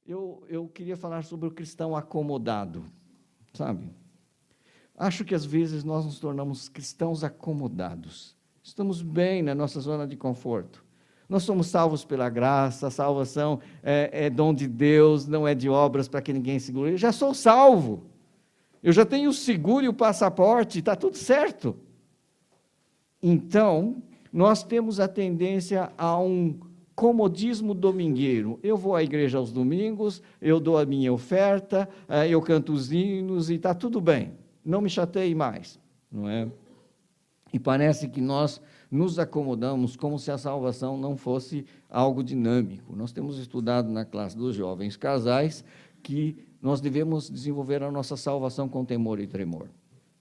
eu queria falar sobre o cristão acomodado, sabe? Acho que às vezes nós nos tornamos cristãos acomodados. Estamos bem na nossa zona de conforto. Nós somos salvos pela graça, a salvação é dom de Deus, não é de obras para que ninguém se glorie. Eu já sou salvo, eu já tenho o seguro e o passaporte, está tudo certo. Então, nós temos a tendência a um comodismo domingueiro. Eu vou à igreja aos domingos, eu dou a minha oferta, eu canto os hinos e está tudo bem. Não me chateie mais, não é? E parece que nós nos acomodamos como se a salvação não fosse algo dinâmico. Nós temos estudado na classe dos jovens casais que nós devemos desenvolver a nossa salvação com temor e tremor.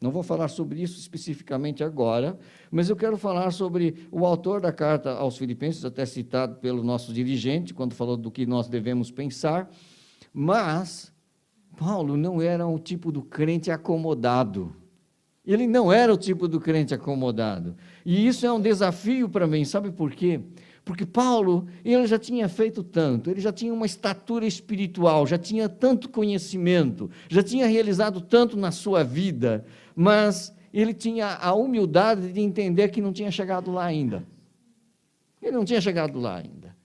Não vou falar sobre isso especificamente agora, mas eu quero falar sobre o autor da carta aos Filipenses, até citado pelo nosso dirigente, quando falou do que nós devemos pensar, mas Paulo não era o tipo do crente acomodado. Ele não era o tipo do crente acomodado. E isso é um desafio para mim, sabe por quê? Porque Paulo, ele já tinha feito tanto, ele já tinha uma estatura espiritual, já tinha tanto conhecimento, já tinha realizado tanto na sua vida, mas ele tinha a humildade de entender que não tinha chegado lá ainda. Ele não tinha chegado lá ainda.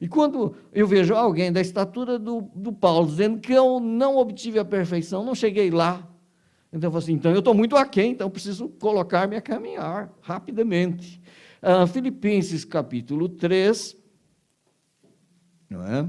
E quando eu vejo alguém da estatura do Paulo dizendo que eu não obtive a perfeição, não cheguei lá, então eu falo assim, então eu estou muito aquém, então eu preciso colocar-me a caminhar rapidamente. Filipenses capítulo 3, não é?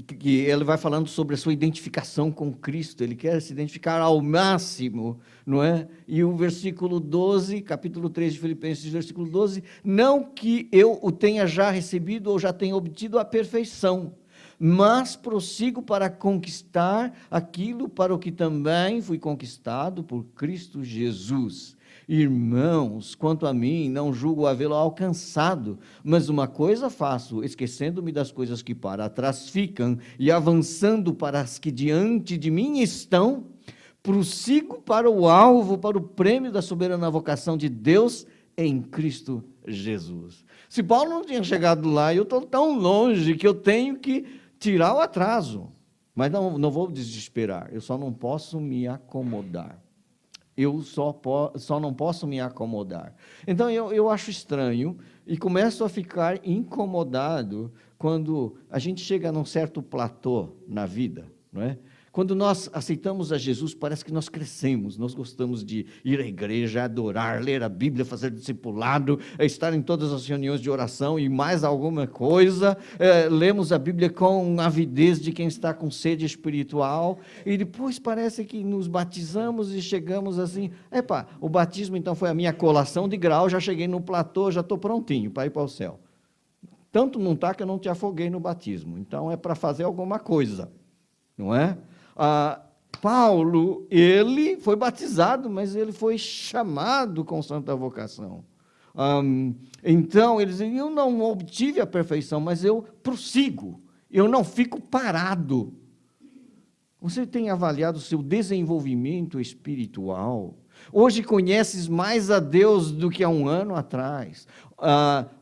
Que ele vai falando sobre a sua identificação com Cristo, ele quer se identificar ao máximo, não é? E o versículo 12, capítulo 3 de Filipenses, versículo 12, não que eu o tenha já recebido ou já tenha obtido a perfeição, mas prossigo para conquistar aquilo para o que também fui conquistado por Cristo Jesus. Irmãos, quanto a mim, não julgo havê-lo alcançado, mas uma coisa faço, esquecendo-me das coisas que para trás ficam e avançando para as que diante de mim estão, prossigo para o alvo, para o prêmio da soberana vocação de Deus em Cristo Jesus. Se Paulo não tinha chegado lá, eu estou tão longe que eu tenho que tirar o atraso, mas não vou desesperar, eu só não posso me acomodar. Eu só não posso me acomodar. Então, eu acho estranho e começo a ficar incomodado quando a gente chega num certo platô na vida, não é? Quando nós aceitamos a Jesus, parece que nós crescemos, nós gostamos de ir à igreja, adorar, ler a Bíblia, fazer discipulado, estar em todas as reuniões de oração e mais alguma coisa, lemos a Bíblia com avidez de quem está com sede espiritual, e depois parece que nos batizamos e chegamos assim, o batismo então foi a minha colação de grau, já cheguei no platô, já estou prontinho para ir para o céu. Tanto não está que eu não te afoguei no batismo, então é para fazer alguma coisa, não é? Paulo, ele foi batizado, mas ele foi chamado com santa vocação. Então, ele diz, eu não obtive a perfeição, mas eu prossigo, eu não fico parado. Você tem avaliado o seu desenvolvimento espiritual? Hoje conheces mais a Deus do que há um ano atrás.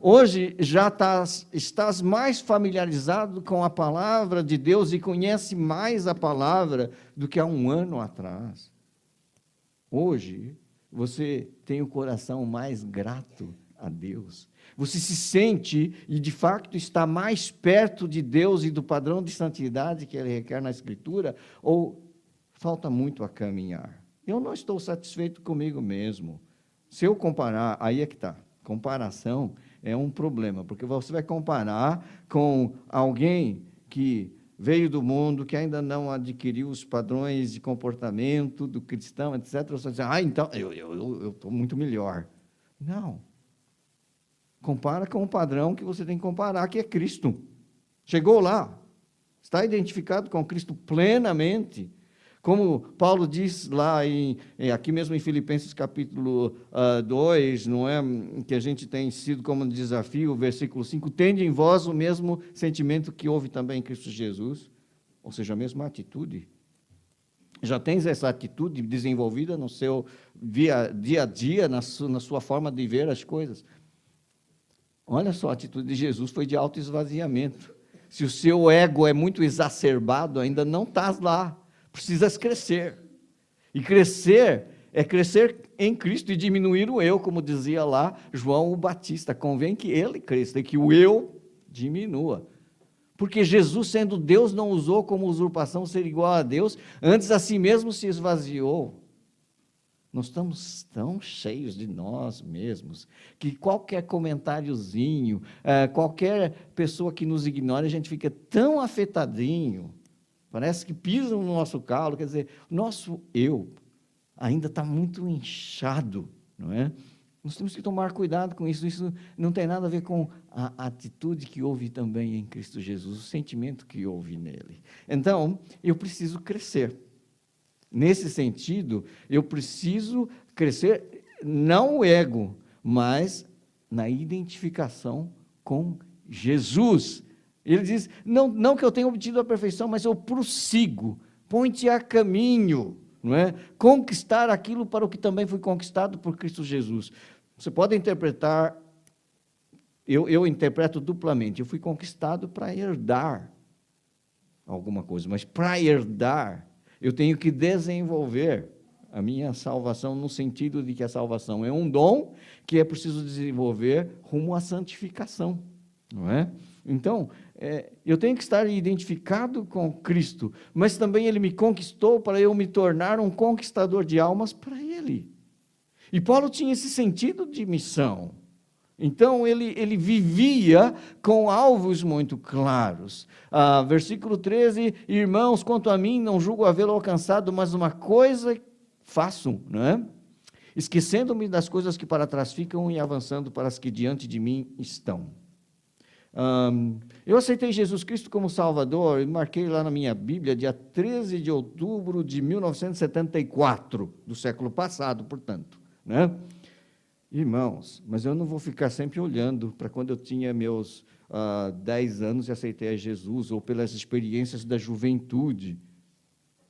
Hoje já estás mais familiarizado com a palavra de Deus e conhece mais a palavra do que há um ano atrás. Hoje você tem o coração mais grato a Deus. Você se sente e de fato está mais perto de Deus e do padrão de santidade que Ele requer na Escritura, ou falta muito a caminhar? Eu não estou satisfeito comigo mesmo. Se eu comparar, aí é que está. Comparação é um problema, porque você vai comparar com alguém que veio do mundo, que ainda não adquiriu os padrões de comportamento do cristão, etc. Você diz, então, eu estou muito melhor. Não. Compara com o padrão que você tem que comparar, que é Cristo. Chegou lá. Está identificado com Cristo plenamente. Como Paulo diz lá, aqui mesmo em Filipenses capítulo 2, não é? Que a gente tem sido como desafio, versículo 5, tende em vós o mesmo sentimento que houve também em Cristo Jesus, ou seja, a mesma atitude. Já tens essa atitude desenvolvida no seu dia a dia, na sua forma de ver as coisas. Olha só, a atitude de Jesus foi de autoesvaziamento. Se o seu ego é muito exacerbado, ainda não está lá. Precisas crescer. E crescer é crescer em Cristo e diminuir o eu, como dizia lá João o Batista. Convém que ele cresça e que o eu diminua. Porque Jesus, sendo Deus, não usou como usurpação ser igual a Deus, antes a si mesmo se esvaziou. Nós estamos tão cheios de nós mesmos, que qualquer comentáriozinho, qualquer pessoa que nos ignore, a gente fica tão afetadinho, parece que pisam no nosso calo, quer dizer, o nosso eu ainda está muito inchado, não é? Nós temos que tomar cuidado com isso, isso não tem nada a ver com a atitude que houve também em Cristo Jesus, o sentimento que houve nele. Então, eu preciso crescer. Nesse sentido, eu preciso crescer, não o ego, mas na identificação com Jesus. Ele diz, não que eu tenha obtido a perfeição, mas eu prossigo, põe-te a caminho, não é? Conquistar aquilo para o que também foi conquistado por Cristo Jesus. Você pode interpretar, eu interpreto duplamente, eu fui conquistado para herdar alguma coisa, mas para herdar, eu tenho que desenvolver a minha salvação no sentido de que a salvação é um dom que é preciso desenvolver rumo à santificação, não é? Então, eu tenho que estar identificado com Cristo, mas também Ele me conquistou para eu me tornar um conquistador de almas para Ele. E Paulo tinha esse sentido de missão. Então, ele vivia com alvos muito claros. Versículo 13, irmãos, quanto a mim, não julgo havê-lo alcançado, mas uma coisa faço, não é? Esquecendo-me das coisas que para trás ficam e avançando para as que diante de mim estão. Eu aceitei Jesus Cristo como Salvador e marquei lá na minha Bíblia, dia 13 de outubro de 1974, do século passado, portanto, né? Irmãos, mas eu não vou ficar sempre olhando para quando eu tinha meus 10 anos e aceitei a Jesus, ou pelas experiências da juventude.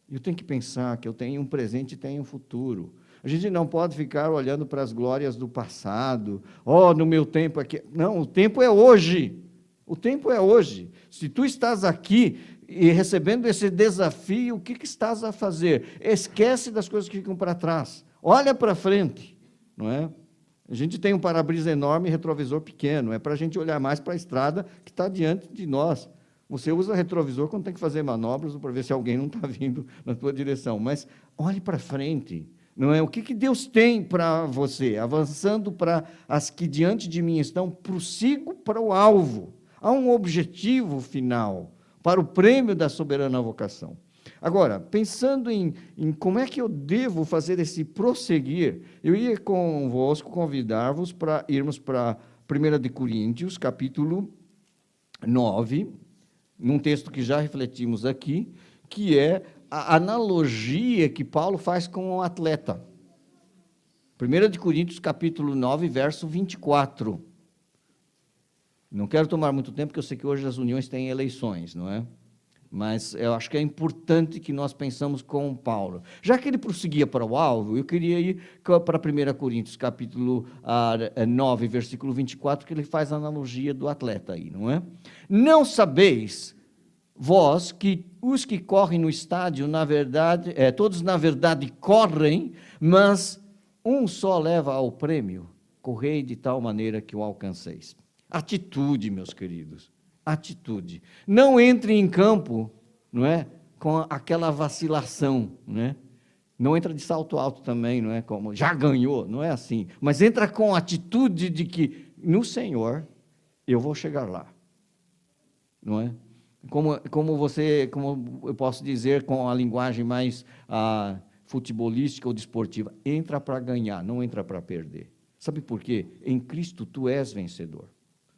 Eu tenho que pensar que eu tenho um presente e tenho um futuro. A gente não pode ficar olhando para as glórias do passado. No meu tempo aqui. Não, o tempo é hoje. O tempo é hoje. Se tu estás aqui e recebendo esse desafio, o que estás a fazer? Esquece das coisas que ficam para trás. Olha para frente, não é? A gente tem um para-brisa enorme e retrovisor pequeno. É para a gente olhar mais para a estrada que está diante de nós. Você usa retrovisor quando tem que fazer manobras para ver se alguém não está vindo na tua direção. Mas olhe para frente. Não é? O que Deus tem para você? Avançando para as que diante de mim estão, prossigo para o alvo. Há um objetivo final, para o prêmio da soberana vocação. Agora, pensando em como é que eu devo fazer esse prosseguir, eu ia convosco convidar-vos para irmos para 1 de Coríntios, capítulo 9, num texto que já refletimos aqui, que é a analogia que Paulo faz com o atleta. 1 de Coríntios, capítulo 9, verso 24. Não quero tomar muito tempo, porque eu sei que hoje as uniões têm eleições, não é? Mas eu acho que é importante que nós pensamos com Paulo. Já que ele prosseguia para o alvo, eu queria ir para 1 Coríntios, capítulo 9, versículo 24, que ele faz a analogia do atleta aí, não é? Não sabeis, vós, que os que correm no estádio, na verdade, todos na verdade correm, mas um só leva ao prêmio. Correi de tal maneira que o alcanceis. Atitude, meus queridos. Atitude. Não entre em campo, não é, com aquela vacilação, não é? Não entra de salto alto também, não é, como já ganhou, não é assim. Mas entra com a atitude de que no Senhor eu vou chegar lá, não é? Como eu posso dizer com a linguagem mais futebolística ou desportiva, entra para ganhar, não entra para perder. Sabe por quê? Em Cristo tu és vencedor.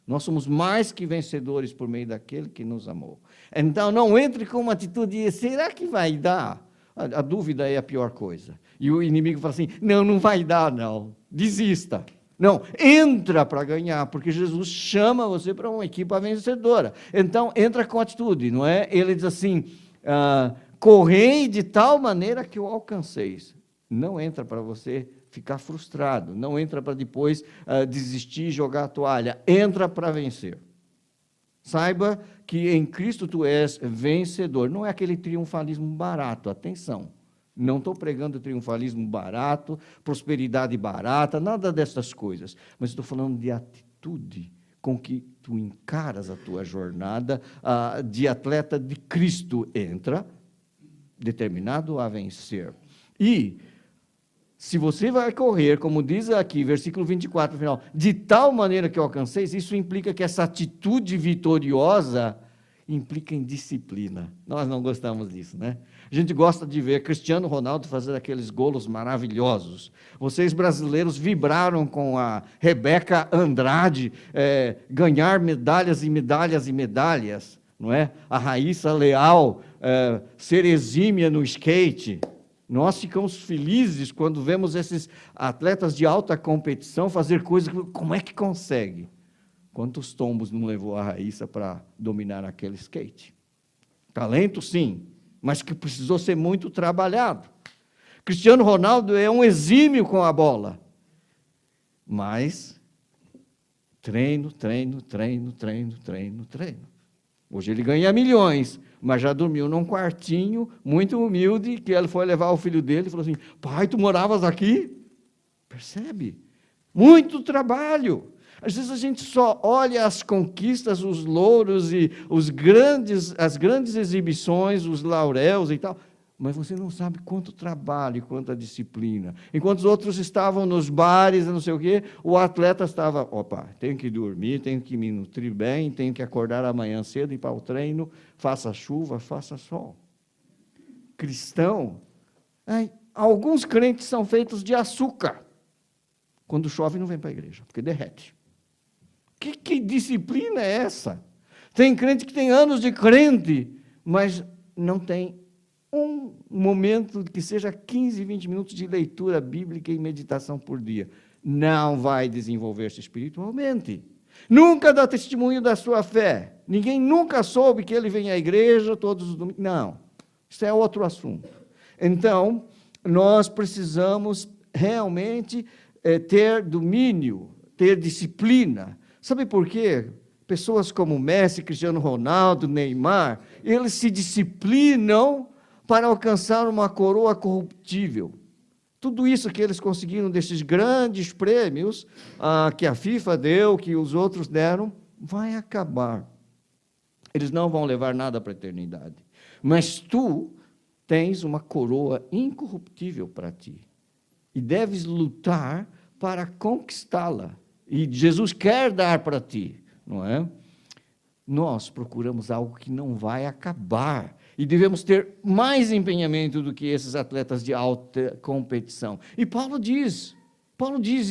Nós somos mais que vencedores por meio daquele que nos amou. Então, não entre com uma atitude de, será que vai dar? A dúvida é a pior coisa. E o inimigo fala assim, não vai dar, não. Desista. Não, entra para ganhar, porque Jesus chama você para uma equipa vencedora. Então, entra com atitude, não é? Ele diz assim, correi de tal maneira que o alcanceis. Não entra para você ficar frustrado, não entra para depois desistir e jogar a toalha, entra para vencer. Saiba que em Cristo tu és vencedor. Não é aquele triunfalismo barato, atenção. Não estou pregando triunfalismo barato, prosperidade barata, nada dessas coisas. Mas estou falando de atitude com que tu encaras a tua jornada de atleta de Cristo. Entra determinado a vencer. E se você vai correr, como diz aqui, versículo 24, no final, de tal maneira que alcanceis, isso implica que essa atitude vitoriosa implica em disciplina. Nós não gostamos disso, né? A gente gosta de ver Cristiano Ronaldo fazer aqueles golos maravilhosos. Vocês brasileiros vibraram com a Rebeca Andrade ganhar medalhas e medalhas e medalhas, não é? A Raíssa Leal ser exímia no skate. Nós ficamos felizes quando vemos esses atletas de alta competição fazer coisas. Como é que consegue? Quantos tombos não levou a Raíssa para dominar aquele skate? Talento, sim, mas que precisou ser muito trabalhado. Cristiano Ronaldo é um exímio com a bola, mas treino. Hoje ele ganha milhões, mas já dormiu num quartinho muito humilde, que ele foi levar o filho dele e falou assim: pai, tu moravas aqui? Percebe? Muito trabalho. Às vezes a gente só olha as conquistas, os louros e as grandes exibições, os lauréus e tal, mas você não sabe quanto trabalho e quanta disciplina. Enquanto os outros estavam nos bares, não sei o quê, o atleta estava, tenho que dormir, tenho que me nutrir bem, tenho que acordar amanhã cedo e ir para o treino, faça chuva, faça sol. Cristão, alguns crentes são feitos de açúcar. Quando chove não vem para a igreja, porque derrete. Que disciplina é essa? Tem crente que tem anos de crente, mas não tem um momento que seja 15, 20 minutos de leitura bíblica e meditação por dia. Não vai desenvolver-se espiritualmente. Nunca dá testemunho da sua fé. Ninguém nunca soube que ele vem à igreja todos os domingos. Não, isso é outro assunto. Então, nós precisamos realmente ter domínio, ter disciplina. Sabe por quê? Pessoas como Messi, Cristiano Ronaldo, Neymar, eles se disciplinam para alcançar uma coroa corruptível. Tudo isso que eles conseguiram desses grandes prêmios que a FIFA deu, que os outros deram, vai acabar. Eles não vão levar nada para a eternidade. Mas tu tens uma coroa incorruptível para ti. E deves lutar para conquistá-la. E Jesus quer dar para ti, não é? Nós procuramos algo que não vai acabar. E devemos ter mais empenhamento do que esses atletas de alta competição. E Paulo diz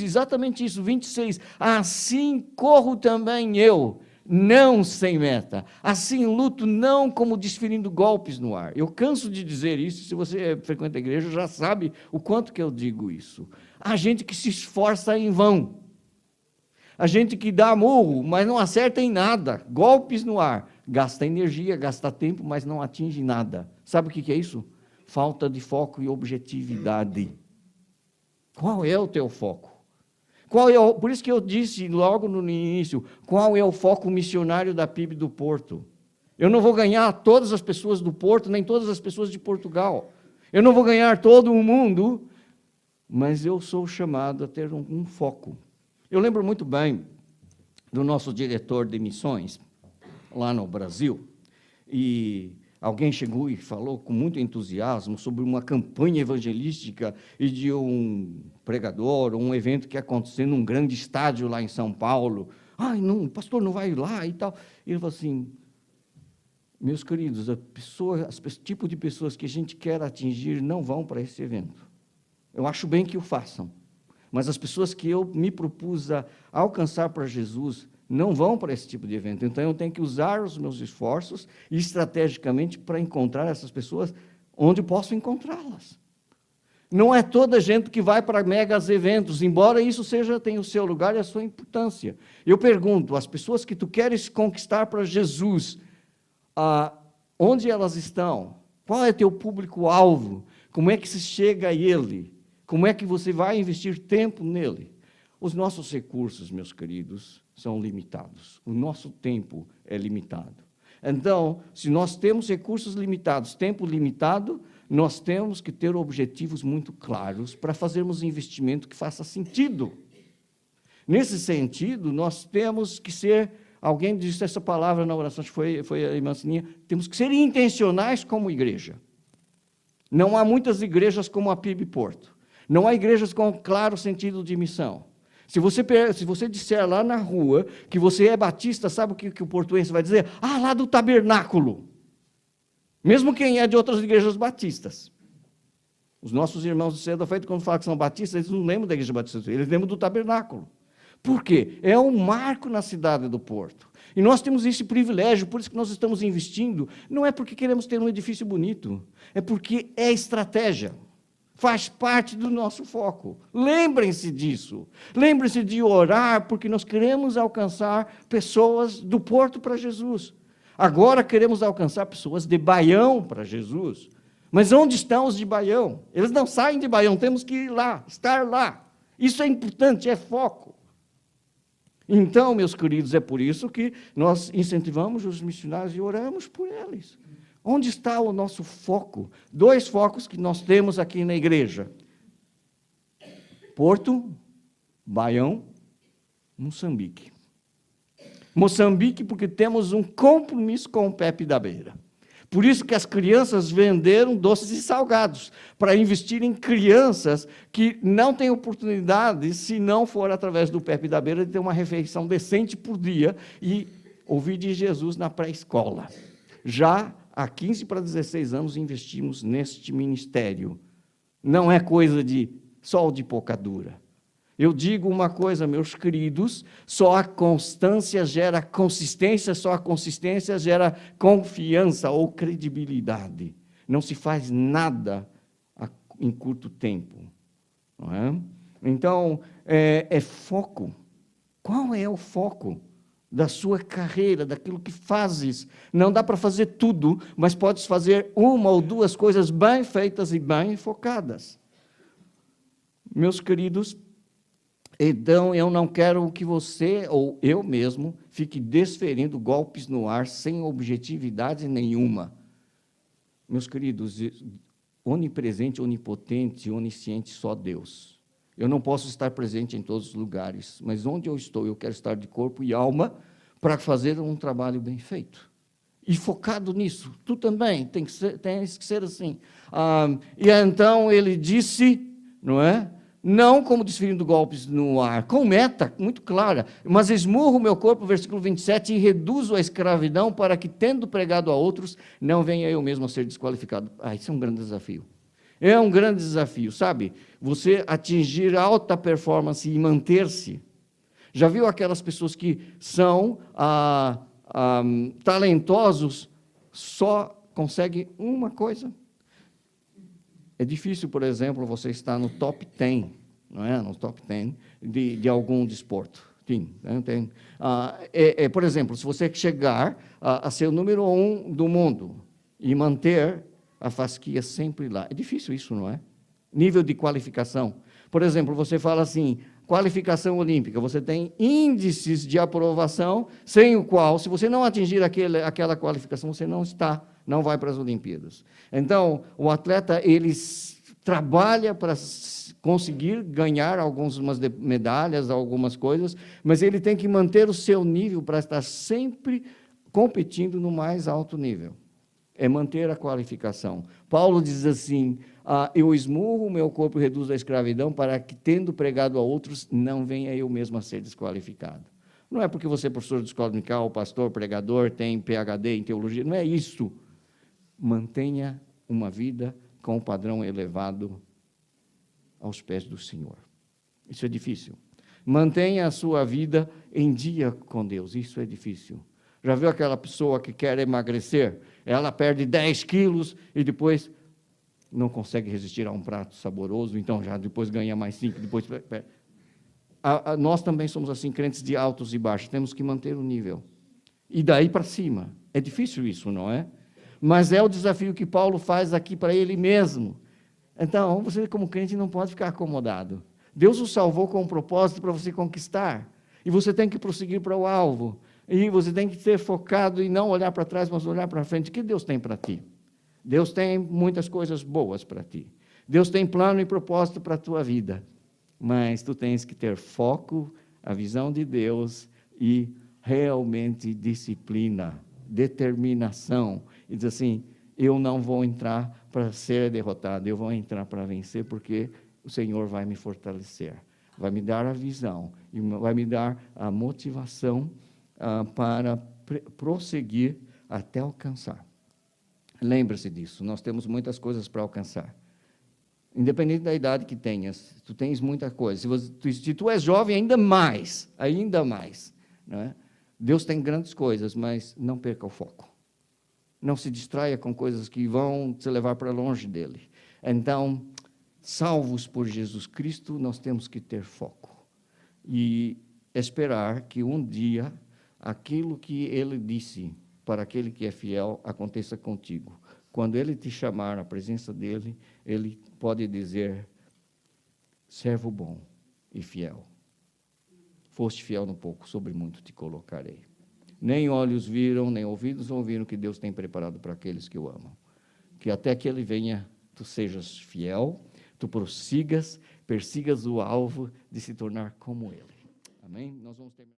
exatamente isso, 26. Assim corro também eu, não sem meta. Assim luto, não como desferindo golpes no ar. Eu canso de dizer isso, se você frequenta a igreja, já sabe o quanto que eu digo isso. Há gente que se esforça em vão. A gente que dá murro, mas não acerta em nada, golpes no ar, gasta energia, gasta tempo, mas não atinge nada. Sabe o que é isso? Falta de foco e objetividade. Qual é o teu foco? Por isso que eu disse logo no início, qual é o foco missionário da PIB do Porto? Eu não vou ganhar todas as pessoas do Porto, nem todas as pessoas de Portugal. Eu não vou ganhar todo o mundo, mas eu sou chamado a ter um foco. Eu lembro muito bem do nosso diretor de missões, lá no Brasil, e alguém chegou e falou com muito entusiasmo sobre uma campanha evangelística e de um pregador, um evento que ia acontecer num grande estádio lá em São Paulo. Não, o pastor não vai lá e tal. E ele falou assim, meus queridos, tipo de pessoas que a gente quer atingir não vão para esse evento. Eu acho bem que o façam. Mas as pessoas que eu me propus a alcançar para Jesus não vão para esse tipo de evento. Então, eu tenho que usar os meus esforços estrategicamente para encontrar essas pessoas onde posso encontrá-las. Não é toda gente que vai para megas eventos, embora isso tenha o seu lugar e a sua importância. Eu pergunto, as pessoas que tu queres conquistar para Jesus, onde elas estão? Qual é teu público-alvo? Como é que se chega a ele? Como é que você vai investir tempo nele? Os nossos recursos, meus queridos, são limitados. O nosso tempo é limitado. Então, se nós temos recursos limitados, tempo limitado, nós temos que ter objetivos muito claros para fazermos investimento que faça sentido. Nesse sentido, nós temos que ser, alguém disse essa palavra na oração, acho que foi a irmã Sininha, temos que ser intencionais como igreja. Não há muitas igrejas como a PIB Porto. Não há igrejas com claro sentido de missão. Se você disser lá na rua que você é batista, sabe o que o portuense vai dizer? Ah, lá do tabernáculo. Mesmo quem é de outras igrejas batistas. Os nossos irmãos do Cedo Feito, quando falam que são batistas, eles não lembram da igreja batista, eles lembram do tabernáculo. Por quê? É um marco na cidade do Porto. E nós temos esse privilégio, por isso que nós estamos investindo. Não é porque queremos ter um edifício bonito, é porque é estratégia. Faz parte do nosso foco. Lembrem-se disso. Lembrem-se de orar, porque nós queremos alcançar pessoas do Porto para Jesus. Agora queremos alcançar pessoas de Baião para Jesus. Mas onde estão os de Baião? Eles não saem de Baião, temos que ir lá, estar lá. Isso é importante, é foco. Então, meus queridos, é por isso que nós incentivamos os missionários e oramos por eles. Onde está o nosso foco? 2 focos que nós temos aqui na igreja. Porto, Baião, Moçambique. Moçambique, porque temos um compromisso com o Pepe da Beira. Por isso que as crianças venderam doces e salgados, para investir em crianças que não têm oportunidade, se não for através do Pepe da Beira, de ter uma refeição decente por dia e ouvir de Jesus na pré-escola. Já há 15 para 16 anos investimos neste ministério. Não é coisa de sol de pouca dura. Eu digo uma coisa, meus queridos, só a constância gera consistência, só a consistência gera confiança ou credibilidade. Não se faz nada em curto tempo. Não é? Então, é foco. Qual é o foco da sua carreira, daquilo que fazes? Não dá para fazer tudo, mas podes fazer 1 ou 2 coisas bem feitas e bem focadas. Meus queridos, então, eu não quero que você, ou eu mesmo, fique desferindo golpes no ar sem objetividade nenhuma. Meus queridos, onipresente, onipotente, onisciente, só Deus. Eu não posso estar presente em todos os lugares, mas onde eu estou, eu quero estar de corpo e alma para fazer um trabalho bem feito. E focado nisso. Tu também, tens que ser assim. E então ele disse, não é? Não como desferindo golpes no ar, com meta muito clara, mas esmurro o meu corpo, versículo 27, e reduzo a escravidão para que, tendo pregado a outros, não venha eu mesmo a ser desqualificado. Isso é um grande desafio. É um grande desafio, sabe? Você atingir alta performance e manter-se. Já viu aquelas pessoas que são talentosos, só conseguem uma coisa? É difícil, por exemplo, você estar no top 10, não é? No top 10 de algum desporto. Tem. Por exemplo, se você chegar a ser o número 1 do mundo e manter a fasquia sempre lá, é difícil isso, não é? Nível de qualificação. Por exemplo, você fala assim, qualificação olímpica, você tem índices de aprovação, sem o qual, se você não atingir aquela qualificação, você não vai para as Olimpíadas. Então, o atleta, ele trabalha para conseguir ganhar algumas medalhas, algumas coisas, mas ele tem que manter o seu nível para estar sempre competindo no mais alto nível. É manter a qualificação. Paulo diz assim, eu esmurro o meu corpo e reduzo a escravidão para que, tendo pregado a outros, não venha eu mesmo a ser desqualificado. Não é porque você é professor de escola dominical, pastor, pregador, tem PhD em teologia, não é isso. Mantenha uma vida com um padrão elevado aos pés do Senhor. Isso é difícil. Mantenha a sua vida em dia com Deus. Isso é difícil. Já viu aquela pessoa que quer emagrecer? Ela perde 10 quilos e depois não consegue resistir a um prato saboroso, então já depois ganha mais 5, depois... Nós também somos assim, crentes de altos e baixos, temos que manter o nível. E daí para cima. É difícil isso, não é? Mas é o desafio que Paulo faz aqui para ele mesmo. Então, você como crente não pode ficar acomodado. Deus o salvou com um propósito para você conquistar. E você tem que prosseguir para o alvo. E você tem que ser focado e não olhar para trás, mas olhar para frente. O que Deus tem para ti? Deus tem muitas coisas boas para ti. Deus tem plano e propósito para a tua vida. Mas tu tens que ter foco, a visão de Deus e realmente disciplina, determinação. E diz assim, eu não vou entrar para ser derrotado, eu vou entrar para vencer, porque o Senhor vai me fortalecer, vai me dar a visão, e vai me dar a motivação para prosseguir até alcançar. Lembre-se disso, nós temos muitas coisas para alcançar. Independente da idade que tenhas, tu tens muita coisa. Se tu és jovem, ainda mais. Não é? Deus tem grandes coisas, mas não perca o foco. Não se distraia com coisas que vão te levar para longe dele. Então, salvos por Jesus Cristo, nós temos que ter foco. E esperar que um dia, aquilo que ele disse para aquele que é fiel, aconteça contigo. Quando ele te chamar à presença dele, ele pode dizer, servo bom e fiel. Foste fiel no pouco, sobre muito te colocarei. Nem olhos viram, nem ouvidos ouviram o que Deus tem preparado para aqueles que o amam. Que até que ele venha, tu sejas fiel, tu prossigas, persigas o alvo de se tornar como ele. Amém? Nós vamos terminar.